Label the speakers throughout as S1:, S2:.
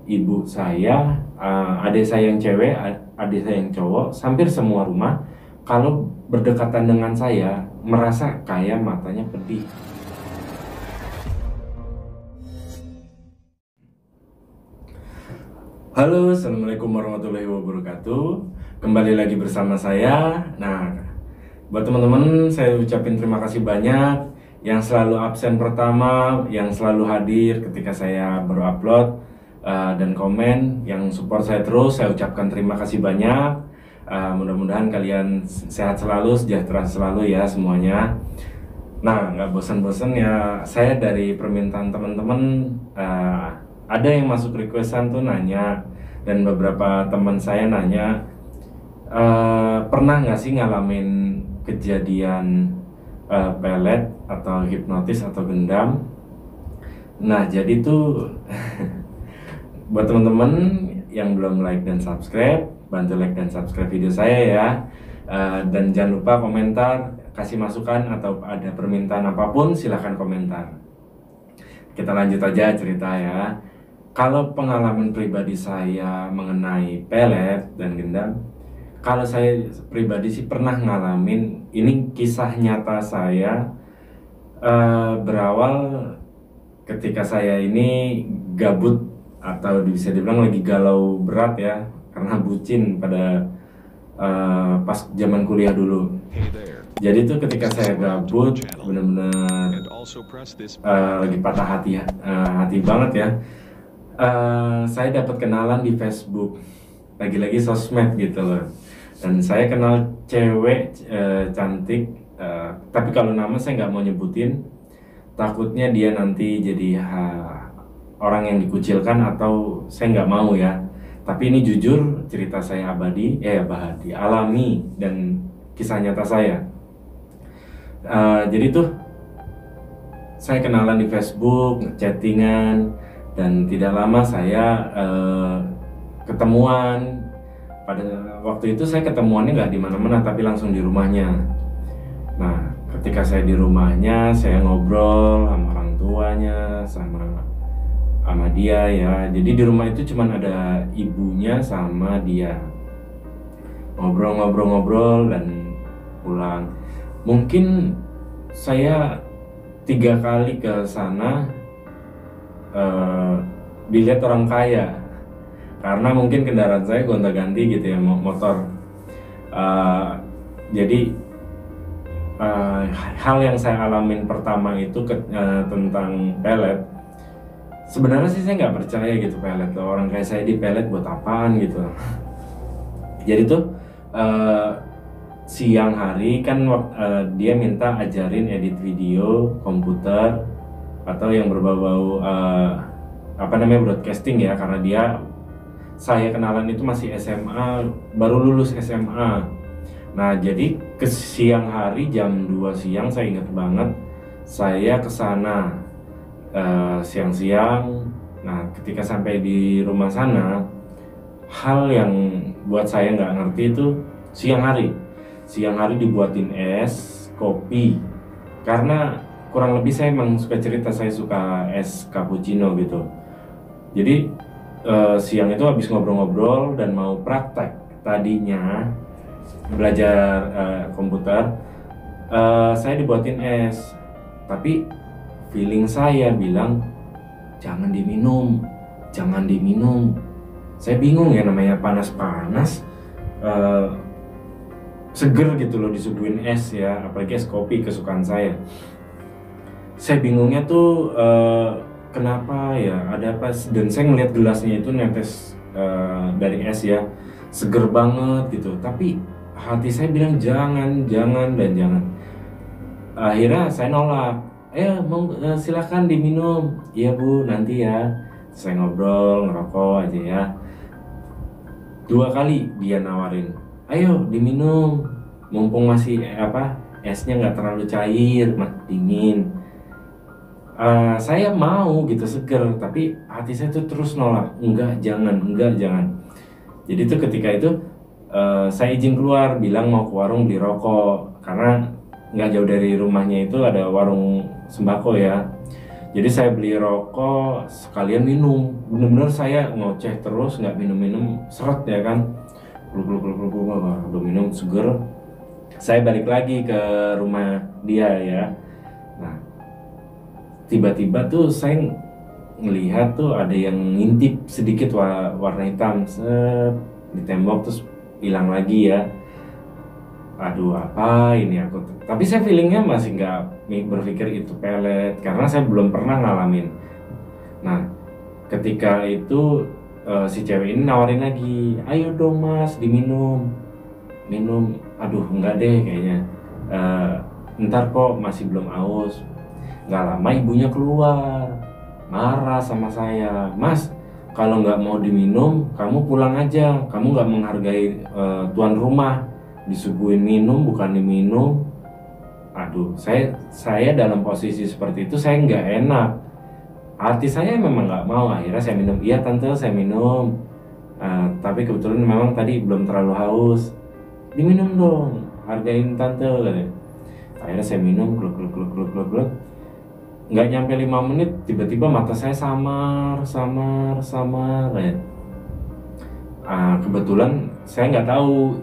S1: ibu saya, adik saya yang cewek, adik saya yang cowok, hampir semua rumah kalau berdekatan dengan saya merasa kayak matanya pedih. Halo, assalamualaikum warahmatullahi wabarakatuh. Kembali lagi bersama saya. Nah, buat teman-teman, saya ucapin terima kasih banyak yang selalu absen pertama, yang selalu hadir ketika saya baru upload dan komen, yang support saya terus. Saya ucapkan terima kasih banyak. Mudah-mudahan kalian sehat selalu, sejahtera selalu ya semuanya. Nah, nggak bosan-bosan ya, saya dari permintaan teman-teman ada yang masuk requestan tuh nanya, dan beberapa teman saya nanya, pernah nggak sih ngalamin kejadian pelet atau hipnotis atau gendam? Nah, jadi tuh buat teman-teman yang belum like dan subscribe, bantu like dan subscribe video saya ya. Dan jangan lupa komentar, kasih masukan atau ada permintaan apapun silahkan komentar. Kita lanjut aja cerita ya. Kalau pengalaman pribadi saya mengenai pelet dan gendam, kalau saya pribadi sih pernah ngalamin. Ini kisah nyata saya, berawal ketika saya ini gabut atau bisa dibilang lagi galau berat ya, karena bucin pada pas zaman kuliah dulu. Jadi itu ketika saya gabut benar-benar lagi patah hati hati banget ya. Saya dapat kenalan di Facebook, lagi-lagi sosmed gitu loh. Dan saya kenal cewek cantik, tapi kalau nama saya nggak mau nyebutin, takutnya dia nanti jadi orang yang dikucilkan, atau saya nggak mau ya. Tapi ini jujur, cerita saya abadi, alami, dan kisah nyata saya. Jadi tuh saya kenalan di Facebook, chattingan, dan tidak lama saya ketemuan. Pada waktu itu saya ketemuannya nggak di mana-mana, tapi langsung di rumahnya. Nah, ketika saya di rumahnya, saya ngobrol sama orang tuanya, sama dia ya. Jadi di rumah itu cuma ada ibunya sama dia. Ngobrol-ngobrol dan pulang. Mungkin saya 3 kali ke sana dilihat orang kaya, karena mungkin kendaraan saya gonta-ganti gitu ya, motor. Jadi hal yang saya alamin pertama itu tentang pelet. Sebenarnya sih saya nggak percaya gitu pelet, orang kayak saya di pelet buat apaan gitu. Jadi tuh siang hari kan dia minta ajarin edit video komputer atau yang berbau-bau broadcasting ya, karena saya kenalan itu masih SMA, baru lulus SMA. Nah, jadi ke siang hari jam 2 siang saya ingat banget, saya kesana siang-siang. Nah, ketika sampai di rumah sana, hal yang buat saya nggak ngerti itu siang hari dibuatin es kopi, karena kurang lebih saya emang suka cerita, saya suka es cappuccino gitu. Jadi siang itu habis ngobrol-ngobrol dan mau praktek, tadinya belajar komputer, saya dibuatin es, tapi feeling saya bilang jangan diminum. Saya bingung ya, namanya panas-panas, seger gitu loh disuguhin es ya, apalagi es kopi kesukaan saya. Saya bingungnya tuh kenapa ya, ada apa, dan saya ngeliat gelasnya itu netes dari es ya, seger banget gitu, tapi hati saya bilang jangan. Akhirnya saya nolak, silakan diminum, iya bu nanti ya. Saya ngobrol ngerokok aja ya. 2 kali dia nawarin, ayo diminum, mumpung masih esnya nggak terlalu cair, dingin. Saya mau gitu, seger, tapi hati saya tuh terus nolak, enggak jangan. Jadi tuh ketika itu saya izin keluar, bilang mau ke warung beli rokok, karena nggak jauh dari rumahnya itu ada warung sembako ya. Jadi saya beli rokok sekalian minum, bener-bener saya ngoceh terus, nggak minum-minum seret ya kan, udah minum seger. Saya balik lagi ke rumah dia ya. Nah, tiba-tiba tuh saya ngelihat tuh ada yang ngintip sedikit warna hitam set di tembok terus hilang lagi ya. Aduh apa ini aku, tapi saya feelingnya masih nggak berpikir itu pelet karena saya belum pernah ngalamin. Nah ketika itu si cewek ini nawarin lagi, ayo dong mas diminum, minum. Aduh enggak deh kayaknya. Ntar kok masih belum aus. Nggak lama ibunya keluar marah sama saya, mas kalau nggak mau diminum kamu pulang aja, kamu nggak menghargai tuan rumah, disuguhin minum bukan diminum. Aduh saya dalam posisi seperti itu saya nggak enak, hati saya memang nggak mau. Akhirnya saya minum, iya tante saya minum. Tapi kebetulan memang tadi belum terlalu haus, diminum dong, hargain tante katanya. Akhirnya saya minum, gluk gluk gluk gluk gluk gluk. Nggak nyampe 5 menit tiba-tiba mata saya samar kayak. Kebetulan saya nggak tahu,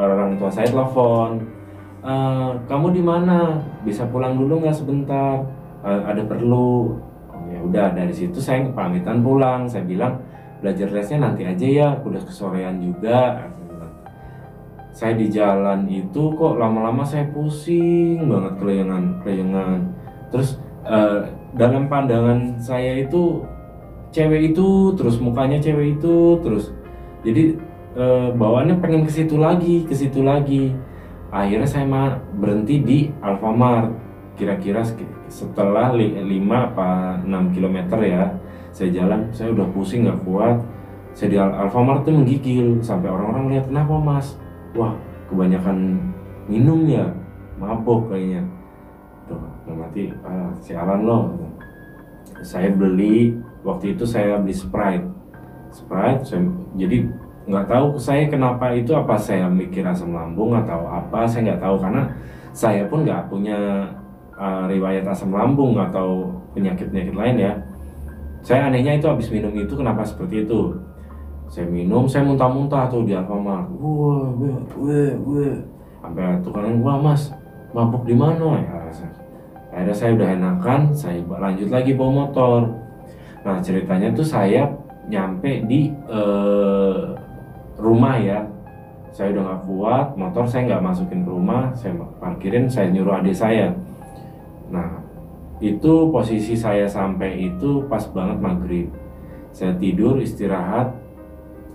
S1: orang tua saya telepon, kamu di mana, bisa pulang dulu nggak sebentar, ada perlu. Oh, ya udah dari situ saya pamitan pulang. Saya bilang belajar lesnya nanti aja ya, udah kesorean juga. Saya di jalan itu kok lama-lama saya pusing banget, kelayangan. Terus dalam pandangan saya itu cewek itu terus, mukanya cewek itu terus. Jadi bawaannya pengen ke situ lagi. Akhirnya saya berhenti di Alfamart. Kira-kira setelah 5 apa 6 km ya, saya jalan, saya udah pusing nggak kuat. Saya di Alfamart tuh menggigil sampai orang-orang lihat, kenapa mas? Wah kebanyakan minum ya, mabok kayaknya. Tuh mati, sialan loh. Saya beli, waktu itu saya beli Sprite. Jadi nggak tahu saya kenapa itu, apa saya mikir asam lambung atau apa, saya nggak tahu karena saya pun nggak punya riwayat asam lambung atau penyakit-penyakit lain ya. Saya anehnya itu habis minum itu kenapa seperti itu. Saya minum, saya muntah-muntah tuh di Alfamart. Sampai tukangnya, wah mas, mabuk di mana ya? Akhirnya saya udah enakan, saya lanjut lagi bawa motor. Nah ceritanya tuh saya nyampe di rumah ya. Saya udah nggak kuat, motor saya nggak masukin ke rumah, saya parkirin, saya nyuruh adik saya. Nah itu posisi saya sampai itu pas banget maghrib. Saya tidur istirahat,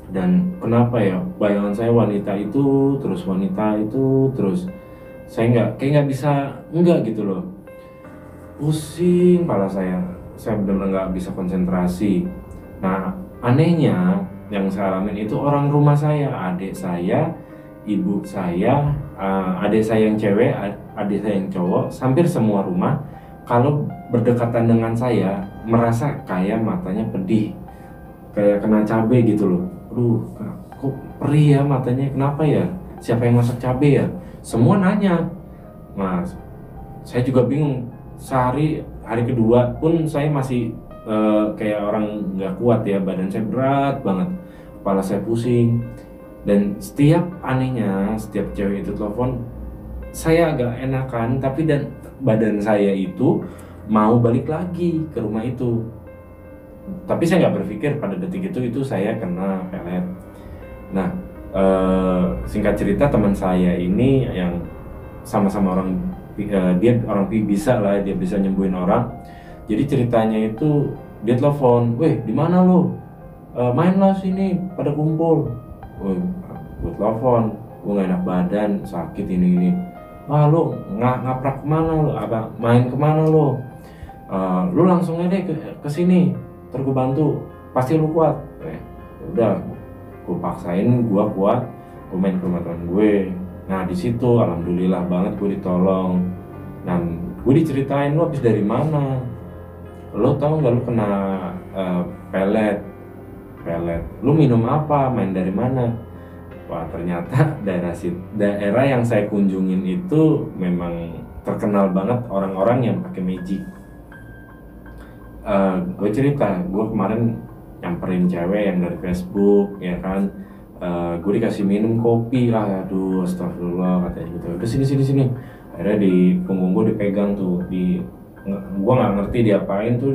S1: dan kenapa ya bayangan saya wanita itu terus. Saya nggak bisa enggak gitu loh, pusing kepala saya benar-benar nggak bisa konsentrasi. Nah anehnya yang saya alamin itu orang rumah saya, adik saya, ibu saya, adik saya yang cewek, adik saya yang cowok, hampir semua rumah kalau berdekatan dengan saya merasa kayak matanya pedih, kayak kena cabai gitu loh. Aduh, kok perih ya matanya, kenapa ya? Siapa yang masak cabai ya? Semua nanya. Mas, saya juga bingung. Hari kedua pun saya masih kayak orang nggak kuat ya, badan saya berat banget, kepala saya pusing. Dan anehnya setiap cewek itu telepon, saya agak enakan, tapi badan saya itu mau balik lagi ke rumah itu. Tapi saya nggak berpikir pada detik itu saya kena pelet. Nah singkat cerita, teman saya ini yang sama-sama orang, dia orang bisa lah, dia bisa nyembuhin orang. Jadi ceritanya itu dia telepon, weh di mana lo? Main lah sini, pada kumpul. Gue telepon, gue nggak enak badan, sakit ini. Wah lo ngaprak kemana lo? Apa main kemana lo? Lu langsung aja deh ke sini, ntar gue bantu, pasti lu kuat. Udah, gue paksain gue kuat, gue main ke rumah teman gue. Nah di situ alhamdulillah banget gue ditolong. Dan gue diceritain, lu habis dari mana? Lu tahu nggak lu kena pelet? Lu minum apa? Main dari mana? Wah ternyata daerah yang saya kunjungin itu memang terkenal banget orang-orang yang pakai magic. gue cerita, gue kemarin nyamperin cewek yang dari Facebook, ya kan. Gue dikasih minum kopi, aduh astagfirullah katanya gitu. Udah sini sini sini. Akhirnya di punggung gue dipegang tuh, gue nggak ngerti diapain tuh,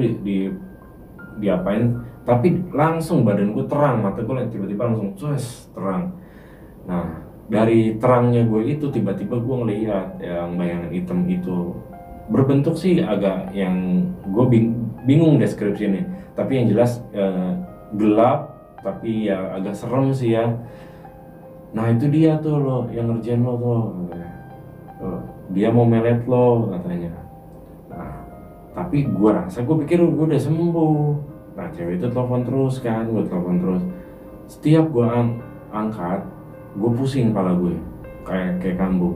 S1: diapain. Tapi langsung badan gue terang, mata gue tiba-tiba langsung terang. Nah dari terangnya gue itu tiba-tiba gue ngelihat yang bayangan hitam itu berbentuk sih agak yang gue bingung deskripsinya, tapi yang jelas gelap tapi ya agak serem sih ya. Nah itu dia tuh lo yang ngerjain lo tuh. Tuh, dia mau melet lo katanya. Nah tapi gue pikir gue udah sembuh. Nah cewek itu telepon terus kan, gue telepon terus. Setiap gue angkat, gue pusing kepala gue, kayak kambuh.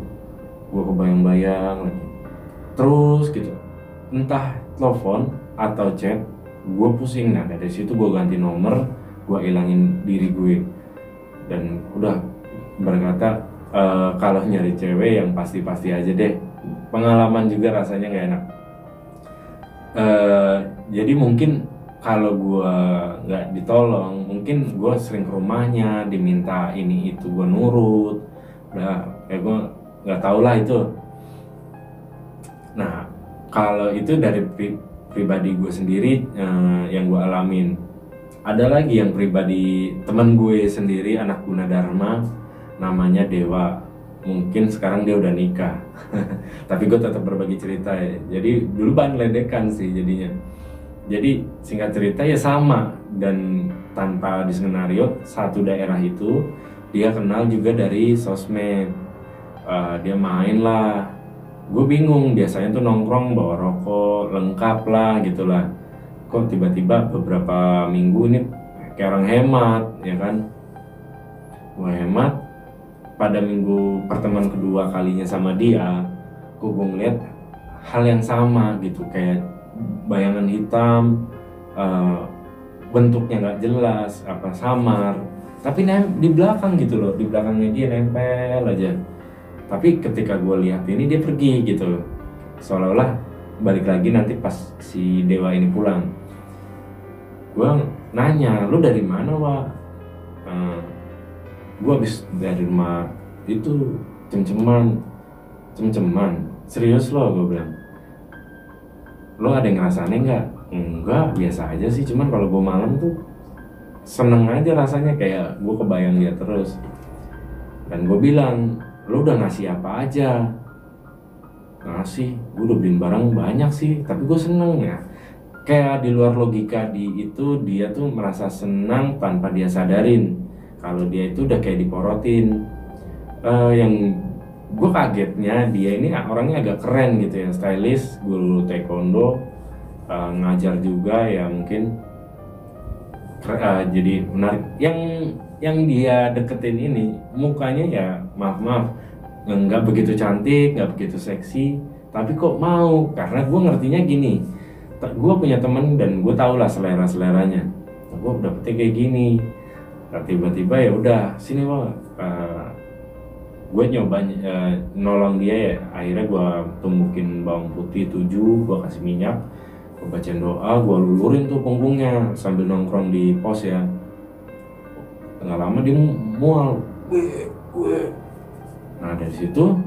S1: Gue kebayang-bayang lagi. Terus gitu, entah telepon atau chat, gue pusing. Nah dari situ gue ganti nomor, gue ilangin diri gue, dan udah berkata kalau nyari cewek yang pasti-pasti aja deh. Pengalaman juga rasanya gak enak. Jadi mungkin kalau gue nggak ditolong, mungkin gue sering ke rumahnya, diminta ini itu gue nurut. Udah, gue nggak tau lah itu. Nah kalau itu dari pribadi gue sendiri yang gue alamin. Ada lagi yang pribadi teman gue sendiri, anak Gunadarma, namanya Dewa. Mungkin sekarang dia udah nikah. Tapi gue tetap berbagi cerita ya. Jadi dulu bahan ledekan sih jadinya. Jadi singkat cerita ya sama, dan tanpa diskenario, satu daerah itu dia kenal juga dari sosmed. Dia main lah. Gue bingung, biasanya tuh nongkrong bawa rokok lengkap lah gitulah. Kok tiba-tiba beberapa minggu ini kayak orang hemat, ya kan? Gue hemat. Pada minggu pertemuan kedua kalinya sama dia, gue ngeliat hal yang sama gitu, kayak bayangan hitam, bentuknya nggak jelas, apa samar, tapi di belakang gitu loh, di belakangnya dia nempel aja. Tapi ketika gue lihat ini dia pergi gitu, seolah-olah balik lagi nanti pas si Dewa ini pulang. Gue nanya, lu dari mana Wak? Gue habis dari rumah itu cem-ceman, serius lo, gue bilang. Lo ada yang ngerasain nggak? Enggak, biasa aja sih, cuman kalau gue malam tuh seneng aja rasanya, kayak gue kebayang dia terus. Dan gue bilang, lo udah ngasih apa aja? Ngasih, gue udah beliin barang banyak sih, tapi gue seneng ya. Kayak di luar logika itu, dia tuh merasa senang tanpa dia sadarin kalau dia itu udah kayak diporotin. Yang gue kagetnya, dia ini orangnya agak keren gitu ya, stylish, guru taekwondo, ngajar juga ya, mungkin jadi menarik. Yang dia deketin ini mukanya ya maaf nggak begitu cantik, nggak begitu seksi, tapi kok mau, karena gue ngertinya gini, gue punya temen dan gue tau lah seleranya. Gue dapetnya kayak gini. Nah, tiba-tiba ya udah sini Bang, gue nyoba nolong dia ya. Akhirnya gue tumbukin bawang putih 7, gue kasih minyak, gue bacain doa, gue lulurin tuh punggungnya sambil nongkrong di pos ya. Nggak lama dia mual. Nah dari situ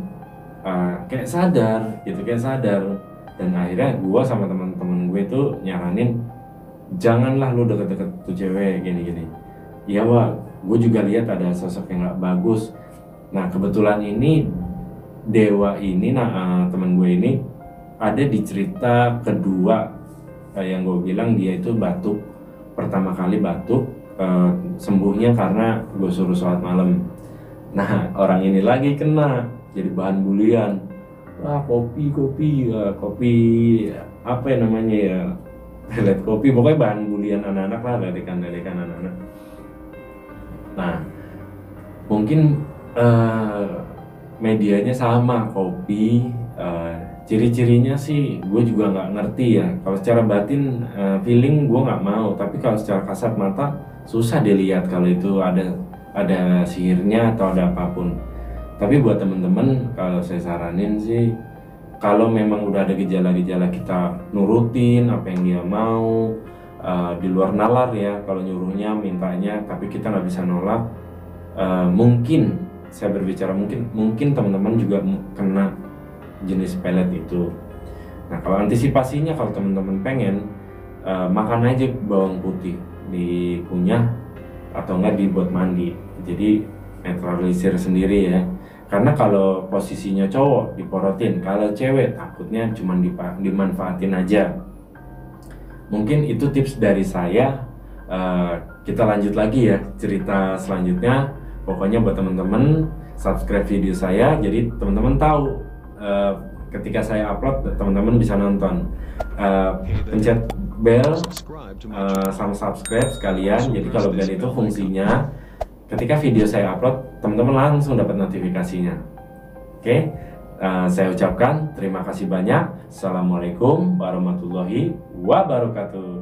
S1: kayak sadar gitu, dan akhirnya gue sama teman-teman gue tuh nyaranin, janganlah lu deket-deket tuh cewek gini-gini. Iya Wak, gue juga lihat ada sosok yang nggak bagus. Nah kebetulan ini Dewa ini, teman gue ini ada di cerita kedua yang gue bilang dia itu batuk. Pertama kali batuk, sembuhnya karena gue suruh sholat malam. Nah orang ini lagi kena jadi bahan bulian. Wah kopi apa ya namanya ya, pelet kopi, pokoknya bahan bulian anak-anak lah, ledekan anak-anak. Nah mungkin medianya sama, kopi. Ciri-cirinya sih gue juga nggak ngerti ya. Kalau secara batin feeling gue nggak mau, tapi kalau secara kasat mata susah dilihat kalau itu ada sihirnya atau ada apapun. Tapi buat temen-temen, kalau saya saranin sih, kalau memang udah ada gejala-gejala kita nurutin apa yang dia mau, di luar nalar ya, kalau nyuruhnya mintanya tapi kita nggak bisa nolak. Mungkin saya berbicara mungkin teman-teman juga kena jenis pelet itu. Nah, kalau antisipasinya, kalau teman-teman pengen makan aja bawang putih, dikunyah atau enggak dibuat mandi, jadi netralisir sendiri ya. Karena kalau posisinya cowok diporotin, kalau cewek takutnya cuma dimanfaatin aja. Mungkin itu tips dari saya. Kita lanjut lagi ya cerita selanjutnya. Pokoknya buat teman-teman subscribe video saya, jadi teman-teman tahu ketika saya upload, teman-teman bisa nonton. Pencet bell sama subscribe sekalian. Jadi kalau bell itu fungsinya ketika video saya upload, teman-teman langsung dapat notifikasinya. Oke, saya ucapkan terima kasih banyak. Assalamualaikum warahmatullahi wabarakatuh.